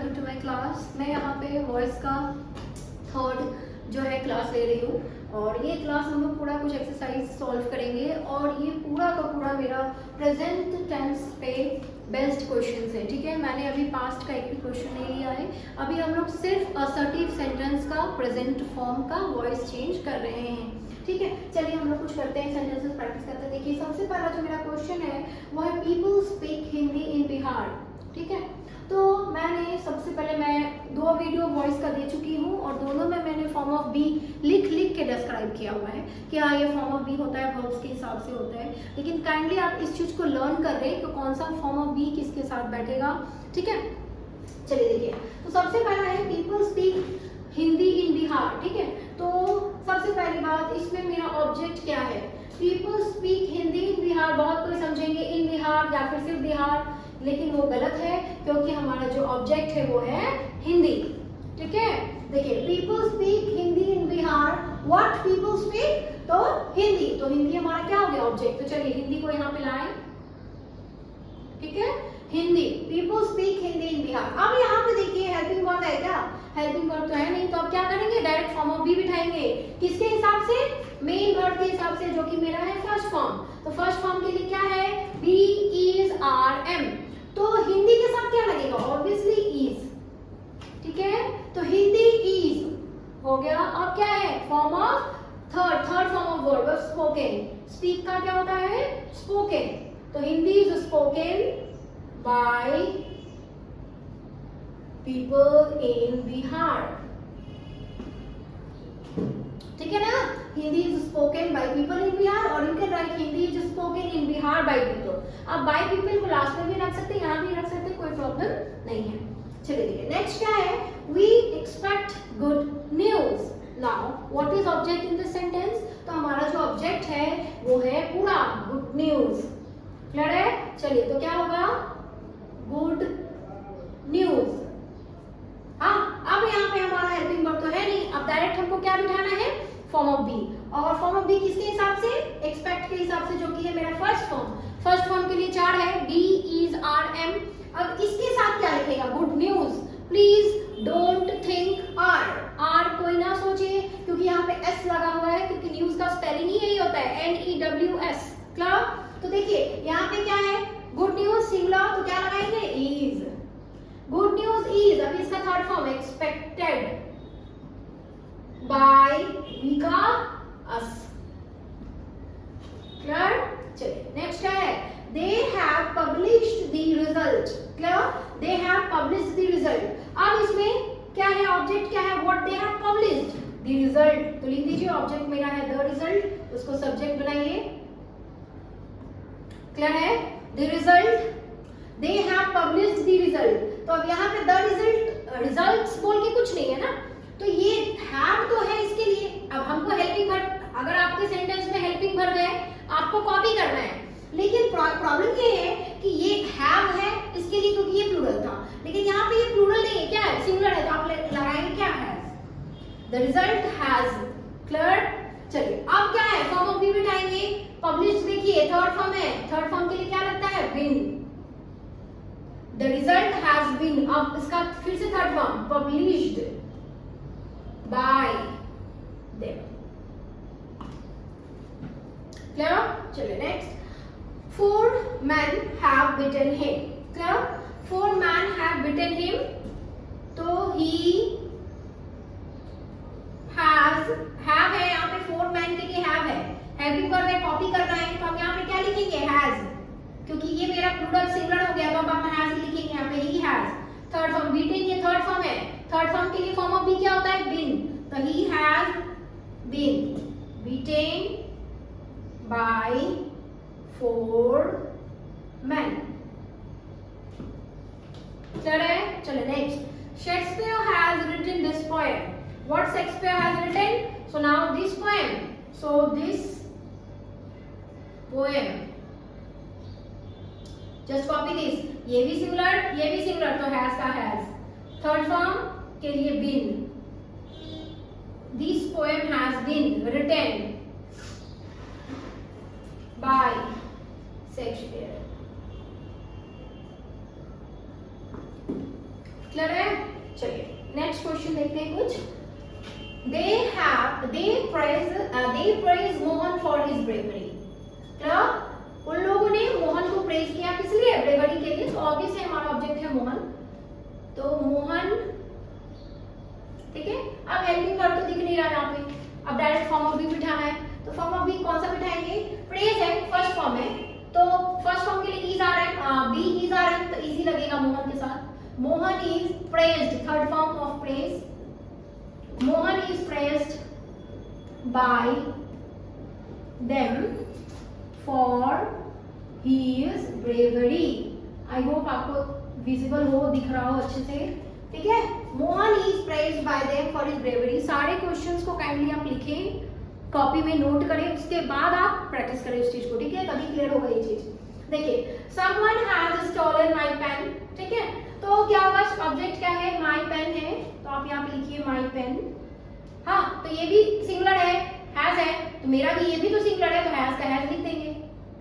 Welcome to my class. मैं यहाँ पे वॉइस का थर्ड जो है क्लास ले रही हूँ और ये क्लास हम लोग पूरा कुछ एक्सरसाइज सॉल्व करेंगे और ये पूरा का पूरा मेरा प्रेजेंट टेंस पे बेस्ड क्वेश्चंस है। ठीक है, मैंने अभी पास्ट का एक भी क्वेश्चन नहीं लिया है। अभी हम लोग सिर्फ असर्टिव सेंटेंस का प्रेजेंट फॉर्म का वॉइस चेंज कर रहे हैं। ठीक है, चलिए हम लोग कुछ करते हैं, सेंटेंसेस प्रैक्टिस करते हैं। देखिए, सबसे पहला जो मेरा क्वेश्चन है वो है पीपल स्पीक हिंदी इन बिहार। ठीक है, तो मैंने सबसे पहले मैं 2 वीडियो वॉइस का दे चुकी हूँ और दोनों में मैंने फॉर्म ऑफ बी लिख के डिस्क्राइब किया हुआ है कि हाँ ये फॉर्म ऑफ बी होता है, वर्ब्स के हिसाब से होता है। लेकिन काइंडली आप इस चीज को लर्न कर रहे हैं कि कौन सा फॉर्म ऑफ बी किसके साथ बैठेगा। ठीक है, चलिए देखिए, तो सबसे पहला है पीपल स्पीक हिंदी इन बिहार। ठीक है, तो सबसे पहली बात इसमें मेरा ऑब्जेक्ट क्या है, पीपल स्पीक हिंदी इन बिहार। बहुत कोई समझेंगे इन बिहार या फिर सिर्फ बिहार, लेकिन वो गलत है क्योंकि हमारा जो ऑब्जेक्ट है वो है हिंदी। ठीक है, देखिए people speak Hindi in Bihar, what people speak, तो हिंदी, तो हिंदी हमारा क्या हो गया ऑब्जेक्ट। तो चलिए हिंदी को यहाँ पे लाएं। ठीक है, हिंदी, पीपल स्पीक हिंदी इन बिहार। अब यहाँ पे देखिए हेल्पिंग वर्ब है क्या, हेल्पिंग वर्ब तो है नहीं, तो अब क्या करेंगे, डायरेक्ट फॉर्म ऑफ बी बिठाएंगे। किसके हिसाब से, मेन वर्ब के हिसाब से, जो कि मेरा है फर्स्ट फॉर्म। तो फर्स्ट फॉर्म के लिए क्या है, बी इज आर एम, तो हिंदी के साथ क्या लगेगा, ऑब्वियसली इज। ठीक है, तो हिंदी इज हो गया। अब क्या है, form of third form of verb spoken. Speak का क्या होता है, स्पोकन, तो Hindi is spoken by people in Bihar. ठीक है ना, Hindi is spoken by people in Bihar, और you can write Hindi is spoken in Bihar by people. अब बाय पीपल को लास्ट में भी रख सकते हैं, यहाँ भी रख सकते हैं, कोई प्रॉब्लम नहीं है। चलिए देखिए नेक्स्ट क्या है, we expect good news. Now what is object in this sentence, तो हमारा जो ऑब्जेक्ट है वो है पूरा गुड न्यूज। क्लियर है, चलिए तो क्या होगा, गुड न्यूज। हाँ, अब यहाँ पे हमारा हेल्पिंग वर्ब तो है नहीं, अब डायरेक्ट हमको क्या बिठाना है, फॉर्म ऑफ बी। और फॉर्म ऑफ बी किसके हिसाब से, एक्सपेक्ट के हिसाब से, जो कि है मेरा फर्स्ट फॉर्म। फर्स्ट फॉर्म के लिए 4 है, बी इज आर एम। अब इसके साथ क्या लिखेगा, good news. Please don't think are कोई ना सोचे, क्योंकि यहाँ पे एस लगा हुआ है, क्योंकि न्यूज का स्पेलिंग ही यही होता है, NEWS। क्लियर, तो देखिए यहाँ पे क्या है, गुड न्यूज सिंगुलर, तो क्या लगाएंगे, इज। गुड न्यूज इज, अभी इसका third form expected by we का अस। क्लियर, चलिए नेक्स्ट क्या है, they have published the result. Clear, they have published the result. अब इसमें क्या है, ऑब्जेक्ट क्या है, what they have published the result, तो लिख दीजिए ऑब्जेक्ट मेरा है द रिजल्ट, उसको सब्जेक्ट बनाइए। क्लियर है, the result, they have published the result. तो अब यहाँ पे द रिजल्ट, रिजल्ट्स बोल के कुछ नहीं है ना, तो ये हैव तो है इसके लिए। अब हमको हेल्पिंग वर्ब, अगर आपके सेंटेंस में हेल्पिंग वर्ब है आपको कॉपी करना है, लेकिन प्रॉब्लम ये है कि ये हैव है इसके लिए, क्योंकि ये प्लूरल था, लेकिन यहाँ पे ये प्लूरल नहीं है, क्या है, सिंगुलर है, तो आप लगाएंगे क्या, has, the result has. Clear, चलिए अब क्या है, फॉर्म ऑफ बी बिठाएंगे। पब्लिश देखिए थर्ड फॉर्म है, थर्ड फॉर्म के लिए क्या लगता है, been, the result has been. अब इसका फिर से third form, published by them. Clear, चलिए next, 4 men have bitten him। Clear, 4 men have bitten him, तो he has, have है यहाँ पे, 4 men के लिए have है, हेल्पिंग वर्ब है, कॉपी करना है, तो हम यहाँ पे क्या लिखेंगे, has, क्योंकि ये मेरा प्लूरल सिंगुलर हो गया, तो अब हम has लिखेंगे यहाँ पे, he has। Third form, beaten ये थर्ड फॉर्म है, थर्ड फॉर्म के लिए फॉर्म ऑफ बी क्या होता है, बीन, तो he has been beaten by 4 men। Clear है, चलो next, Shakespeare has written this poem. What Shakespeare has written, so now this poem, so this poem, just copy this, ये भी singular, ये भी सिंगुलर, तो हैज का has. Third form के लिए been, this poem has been written by Shakespeare. Clear है? चलिए नेक्स्ट क्वेश्चन देखते हैं कुछ। they praise Mohan for his bravery. Clear? उन लोगों ने मोहन को प्रेज किया किस लिए? ब्रेवरी के लिए। तो ऑब्वियसली हमारा ऑब्जेक्ट है मोहन, तो मोहन, ठीक है। अब हेल्पिंग वर्ब तो दिख नहीं रहा यहाँ पे, अब डायरेक्ट फॉर्म ऑफ बी बिठाना है, तो फॉर्म ऑफ बी कौन सा बिठाएंगे? प्रेज है, फर्स्ट फॉर्म है, तो फर्स्ट फॉर्म के लिए इज आ रहा है, बी इज आ रहा है, तो इजी लगेगा मोहन के साथ। Mohan is praised, third form of praise, Mohan is praised bye them for his bravery. I hope आपको विजिबल हो, दिख रहा हो अच्छे से, ठीक है। Mohan is praised bye them for his bravery. सारे क्वेश्चंस को काइंडली आप लिखें, कॉपी में नोट करें, उसके बाद आप प्रैक्टिस करें उस चीज को, ठीक है, तभी क्लियर होगा ये चीज। देखिए someone has stolen my pen, ठीक है, तो क्या होगा? ऑब्जेक्ट क्या है? my pen है, तो आप यहाँ पे लिखिए my pen। हाँ, तो ये भी सिंगुलर है, has है, तो मेरा भी ये भी तो सिंगुलर है, तो has का has लिख देंगे।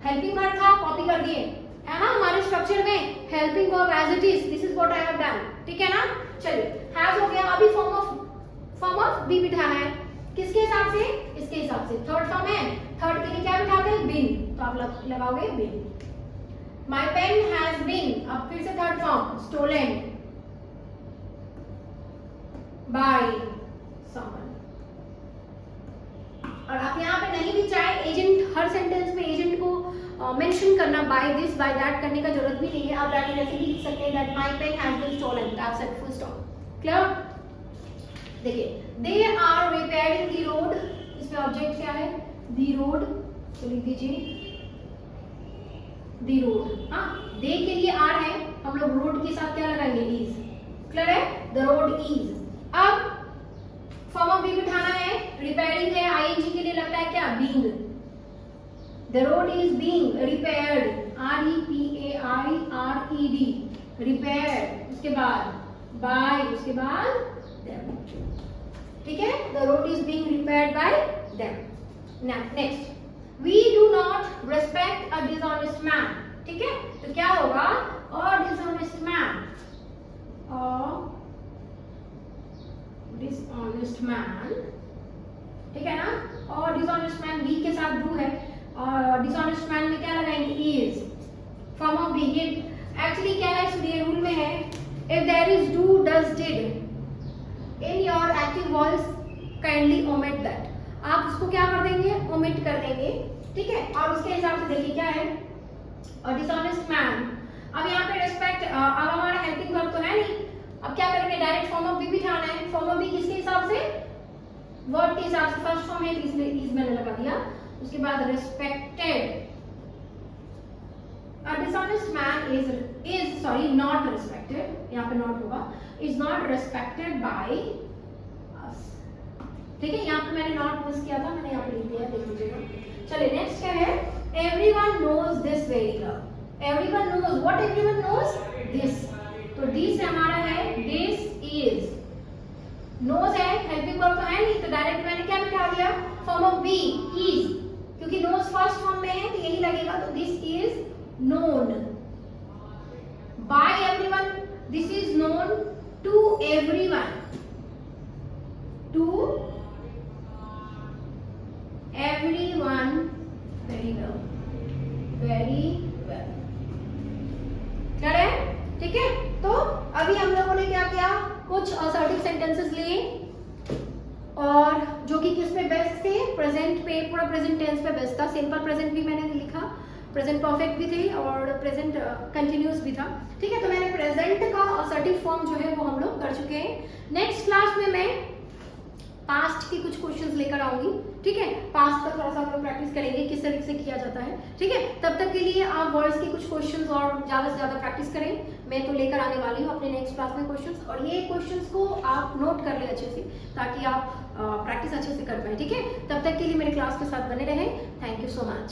हेल्पिंग वर्ब था, कॉपी कर दिए, है ना, हमारे स्ट्रक्चर में helping verb as it is, this is what I have done, ठीक है ना। चलिए हैज हो गया, अभी फॉर्म ऑफ बी बिठाना है, किसके हिसाब से? इसके हिसाब से, थर्ड फॉर्म है, थर्ड के लिए क्या बिठाते हैं? बिन, तो आप लगाओगे been. My pen has been, अब फिर से third form, stolen by someone. और आप यहाँ पे नहीं भी चाहे एजेंट, हर सेंटेंस में एजेंट को मेंशन करना, बाय दिस बाय दैट करने का जरूरत भी नहीं है, आप डायरेक्ट ऐसे भी लिख सकते हैं that my pen has been stolen, that's it, full stop. Clear? देखिए they are repairing the road, इसमें ऑब्जेक्ट क्या है? द रोड, तो लिख दीजिए द रोड। हाँ, दे के लिए आर है, हम लोग रोड के साथ क्या लगाएंगे? इज। क्लियर है? The road is. अब फॉर्म ऑफ बी बिठाना है, रिपेयरिंग है, आईएनजी के लिए लगता है क्या? Being. The road is being repaired, REPAIRED, repaired, उसके बाद बाय, उसके बाद देम, ठीक है। The road is being repaired by them. Next, we do not respect a dishonest man, ठीक है, तो क्या होगा? और डिसऑनेस्ट मैन, डिसऑनेस्ट मैन, ठीक है ना। और डिसऑनेस्ट मैन बी के साथ डू है, और डिसऑनेस्ट मैन में क्या लगाएंगे? इज। फॉर्म ऑफ बी, ये एक्चुअली क्या है? इसलिए रूल में है, if there is do, does, did in your active voice, kindly omit that. आप उसको क्या कर देंगे? ओमिट कर देंगे, ठीक है। और उसके हिसाब से देखिए क्या है? Dishonest man. अब यहाँ पे रिस्पेक्ट, अब हमारा हेल्पिंग वर्ब तो है नहीं, अब क्या करेंगे? डायरेक्ट फॉर्म ऑफ बी बिठाना है। फॉर्म ऑफ बी किसके हिसाब से? वर्ब के हिसाब से, फर्स्ट फॉर्म है इसलिए इज मैंने लगा दिया, उसके बाद respected. A dishonest man is sorry not respected, यहाँ पे not होगा, is not respected by us, ठीक है। यहाँ पे मैंने not मिस किया था, मैंने यहाँ पे लिख दिया, देख लीजिएगा। चलिए नेक्स्ट क्या है? Everyone knows this very well. Everyone knows, what everyone knows? This, तो this हमारा है, this is। knows है, हेल्पिंग वर्ब तो है नहीं, तो डायरेक्ट मैंने क्या बिठा दिया? फॉर्म ऑफ बी, is, क्योंकि knows फर्स्ट फॉर्म में है तो यही लगेगा, तो this is known by everyone, this is known to everyone, to everyone, very well, very well, clear है? ठीक है, तो अभी हम लोगों ने क्या किया? कुछ असर्टिव सेंटेंसेस लिए, और जो कि किस पे बेस्ट थे? प्रेजेंट पे, पूरा प्रेजेंट टेंस पे बेस्ट था। सिंपल प्रेजेंट भी मैंने लिखा, प्रेजेंट परफेक्ट भी थे, और प्रेजेंट कंटिन्यूस भी था, ठीक है। तो मैंने प्रेजेंट का असर्टिव फॉर्म जो है वो हम लोग कर चुके हैं। नेक्स्ट क्लास में मैं पास्ट की कुछ क्वेश्चंस लेकर आऊंगी, ठीक है। पास्ट का थोड़ा सा हम लोग प्रैक्टिस करेंगे किस तरीके से किया जाता है, ठीक है। तब तक के लिए आप वर्ड्स के कुछ क्वेश्चंस और ज़्यादा से ज़्यादा प्रैक्टिस करें। मैं तो लेकर आने वाली हूँ अपने नेक्स्ट क्लास में क्वेश्चंस, और ये क्वेश्चंस को आप नोट कर ले अच्छे से, ताकि आप प्रैक्टिस अच्छे से कर पाए, ठीक है। तब तक के लिए मेरे क्लास के साथ बने रहें। Thank you so much.